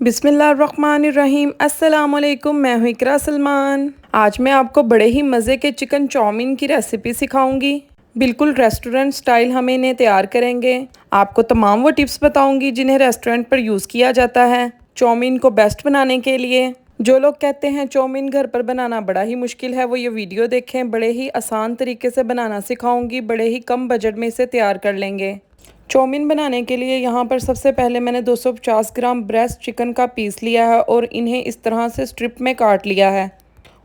बिस्मिल्लाहिर्रहमानिर्रहीम। अस्सलामुअलैकुम। मैं हूँ इकरा सलमान। आज मैं आपको बड़े ही मज़े के चिकन चाउमीन की रेसिपी सिखाऊंगी। बिल्कुल रेस्टोरेंट स्टाइल हम इन्हें तैयार करेंगे। आपको तमाम वो टिप्स बताऊंगी जिन्हें रेस्टोरेंट पर यूज़ किया जाता है चाउमीन को बेस्ट बनाने के लिए। जो लोग कहते हैं चाउमीन घर पर बनाना बड़ा ही मुश्किल है, वो ये वीडियो देखें। बड़े ही आसान तरीके से बनाना सिखाऊंगी, बड़े ही कम बजट में इसे तैयार कर लेंगे। चाउमीन बनाने के लिए यहाँ पर सबसे पहले मैंने 250 ग्राम ब्रेस्ट चिकन का पीस लिया है और इन्हें इस तरह से स्ट्रिप में काट लिया है।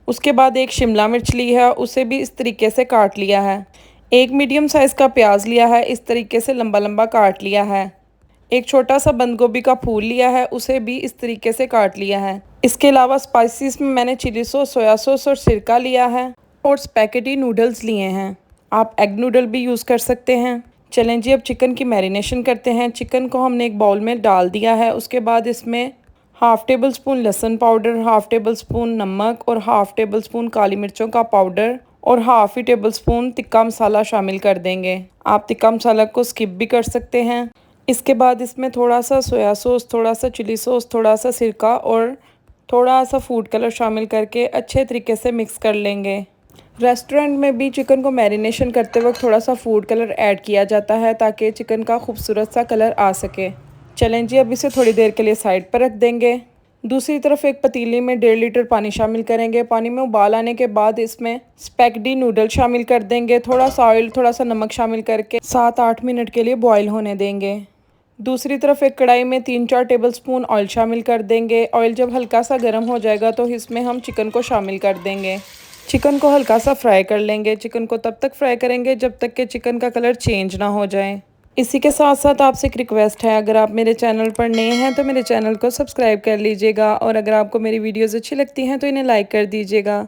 उसके बाद एक शिमला मिर्च ली है, उसे भी इस तरीके से काट लिया है। एक मीडियम साइज़ का प्याज लिया है, इस तरीके से लंबा लंबा काट लिया है। एक छोटा सा बंद गोभी का फूल लिया है, उसे भी इस तरीके से काट लिया है। इसके अलावा स्पाइसेस में मैंने चिली सॉस, सोया सॉस और सिरका लिया है और स्पैगेटी नूडल्स लिए हैं। आप एग नूडल भी यूज़ कर सकते हैं। चलें जी, अब चिकन की मैरिनेशन करते हैं। चिकन को हमने एक बाउल में डाल दिया है। उसके बाद इसमें हाफ़ टेबल स्पून लहसुन पाउडर, हाफ़ टेबल स्पून नमक और हाफ़ टेबल स्पून काली मिर्चों का पाउडर और हाफ़ ही टेबल स्पून तिक्का मसाला शामिल कर देंगे। आप तिक्का मसाला को स्किप भी कर सकते हैं। इसके बाद इसमें थोड़ा सा सोया सॉस, थोड़ा सा चिली सॉस, थोड़ा सा सिरका और थोड़ा सा फूड कलर शामिल करके अच्छे तरीके से मिक्स कर लेंगे। रेस्टोरेंट में भी चिकन को मैरिनेशन करते वक्त थोड़ा सा फूड कलर ऐड किया जाता है ताकि चिकन का खूबसूरत सा कलर आ सके। चलें जी, अब इसे थोड़ी देर के लिए साइड पर रख देंगे। दूसरी तरफ एक पतीली में 1.5 लीटर पानी शामिल करेंगे। पानी में उबाल आने के बाद इसमें स्पैगेटी नूडल शामिल कर देंगे। थोड़ा सा ऑयल, थोड़ा सा नमक शामिल करके 7-8 मिनट के लिए बॉयल होने देंगे। दूसरी तरफ एक कढ़ाई में 3-4 टेबल स्पून ऑयल शामिल कर देंगे। ऑयल जब हल्का सा गर्म हो जाएगा तो इसमें हम चिकन को शामिल कर देंगे। चिकन को हल्का सा फ्राई कर लेंगे। चिकन को तब तक फ्राई करेंगे जब तक कि चिकन का कलर चेंज ना हो जाए। इसी के साथ साथ आपसे एक रिक्वेस्ट है, अगर आप मेरे चैनल पर नए हैं तो मेरे चैनल को सब्सक्राइब कर लीजिएगा और अगर आपको मेरी वीडियोज़ अच्छी लगती हैं तो इन्हें लाइक कर दीजिएगा।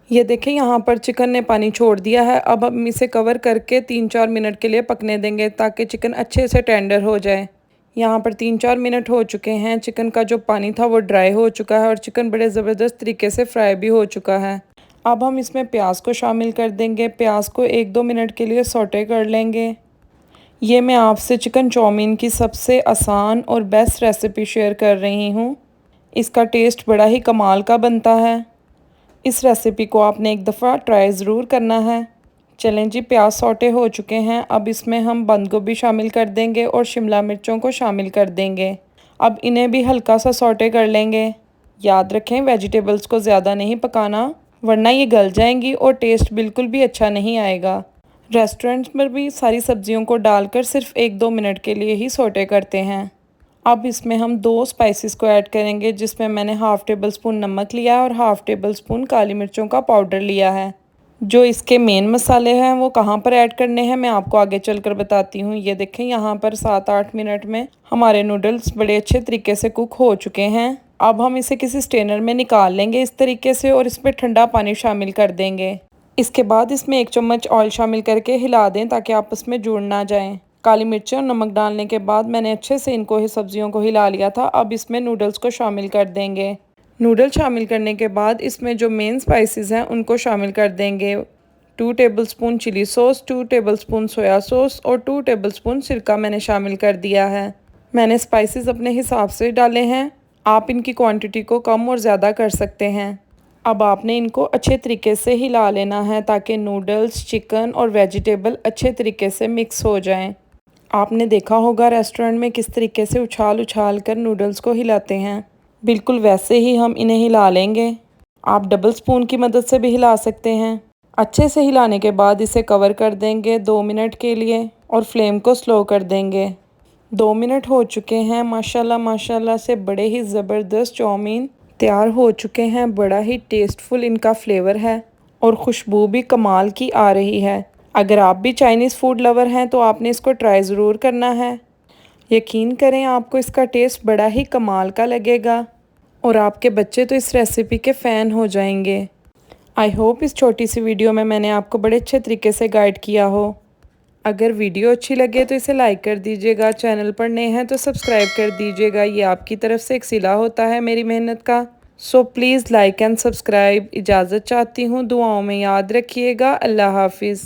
ये देखें, यहाँ पर चिकन ने पानी छोड़ दिया है। अब हम इसे कवर करके 3-4 मिनट के लिए पकने देंगे ताकि चिकन अच्छे से टेंडर हो जाए। यहाँ पर 3-4 मिनट हो चुके हैं। चिकन का जो पानी था वो ड्राई हो चुका है और चिकन बड़े ज़बरदस्त तरीके से फ्राई भी हो चुका है। अब हम इसमें प्याज को शामिल कर देंगे। प्याज को 1-2 मिनट के लिए सौटे कर लेंगे। ये मैं आपसे चिकन चाउमीन की सबसे आसान और बेस्ट रेसिपी शेयर कर रही हूँ। इसका टेस्ट बड़ा ही कमाल का बनता है। इस रेसिपी को आपने एक दफ़ा ट्राई ज़रूर करना है। चलें जी, प्याज सौटे हो चुके हैं। अब इसमें हम बंद गोभी शामिल कर देंगे और शिमला मिर्चों को शामिल कर देंगे। अब इन्हें भी हल्का सा सौटे कर लेंगे। याद रखें, वेजिटेबल्स को ज़्यादा नहीं पकाना वरना ये गल जाएंगी और टेस्ट बिल्कुल भी अच्छा नहीं आएगा। रेस्टोरेंट्स में भी सारी सब्जियों को डालकर सिर्फ 1-2 मिनट के लिए ही सौटे करते हैं। अब इसमें हम 2 स्पाइसेस को ऐड करेंगे, जिसमें मैंने हाफ़ टेबल स्पून नमक लिया है और हाफ़ टेबल स्पून काली मिर्चों का पाउडर लिया है। जो इसके मेन मसाले हैं वो कहाँ पर ऐड करने हैं मैं आपको आगे चलकर बताती हूँ। ये देखें, यहाँ पर 7-8 मिनट में हमारे नूडल्स बड़े अच्छे तरीके से कुक हो चुके हैं। अब हम इसे किसी स्ट्रेनर में निकाल लेंगे इस तरीके से और इस पर ठंडा पानी शामिल कर देंगे। इसके बाद इसमें 1 चम्मच ऑयल शामिल करके हिला दें ताकि आपस में जुड़ ना जाएं। काली मिर्चें और नमक डालने के बाद मैंने अच्छे से इनको सब्जियों को हिला लिया था। अब इसमें नूडल्स को शामिल कर देंगे। नूडल शामिल करने के बाद इसमें जो मेन स्पाइसेस हैं उनको शामिल कर देंगे। 2 tablespoon chilli sauce, 2 tablespoon soya sauce और 2 टेबल स्पून सिरका मैंने शामिल कर दिया है। मैंने स्पाइसेस अपने हिसाब से डाले हैं। आप इनकी क्वांटिटी को कम और ज़्यादा कर सकते हैं। अब आपने इनको अच्छे तरीके से हिला लेना है ताकि नूडल्स, चिकन और वेजिटेबल अच्छे तरीके से मिक्स हो जाएं। आपने देखा होगा रेस्टोरेंट में किस तरीके से उछाल उछाल कर नूडल्स को हिलाते हैं, बिल्कुल वैसे ही हम इन्हें हिला लेंगे। आप डबल स्पून की मदद से भी हिला सकते हैं। अच्छे से हिलाने के बाद इसे कवर कर देंगे 2 मिनट के लिए और फ्लेम को स्लो कर देंगे। 2 मिनट हो चुके हैं। माशाल्लाह माशाल्लाह से बड़े ही ज़बरदस्त चाउमीन तैयार हो चुके हैं। बड़ा ही टेस्टफुल इनका फ्लेवर है और खुशबू भी कमाल की आ रही है। अगर आप भी चाइनीज़ फूड लवर हैं तो आपने इसको ट्राई ज़रूर करना है। यकीन करें, आपको इसका टेस्ट बड़ा ही कमाल का लगेगा और आपके बच्चे तो इस रेसिपी के फ़ैन हो जाएंगे। आई होप इस छोटी सी वीडियो में मैंने आपको बड़े अच्छे तरीके से गाइड किया हो। अगर वीडियो अच्छी लगे तो इसे लाइक कर दीजिएगा। चैनल पर नए हैं तो सब्सक्राइब कर दीजिएगा। ये आपकी तरफ से एक सिला होता है मेरी मेहनत का। So please like and subscribe. इजाज़त चाहती हूँ। दुआओं में याद रखिएगा। अल्लाह हाफिज़।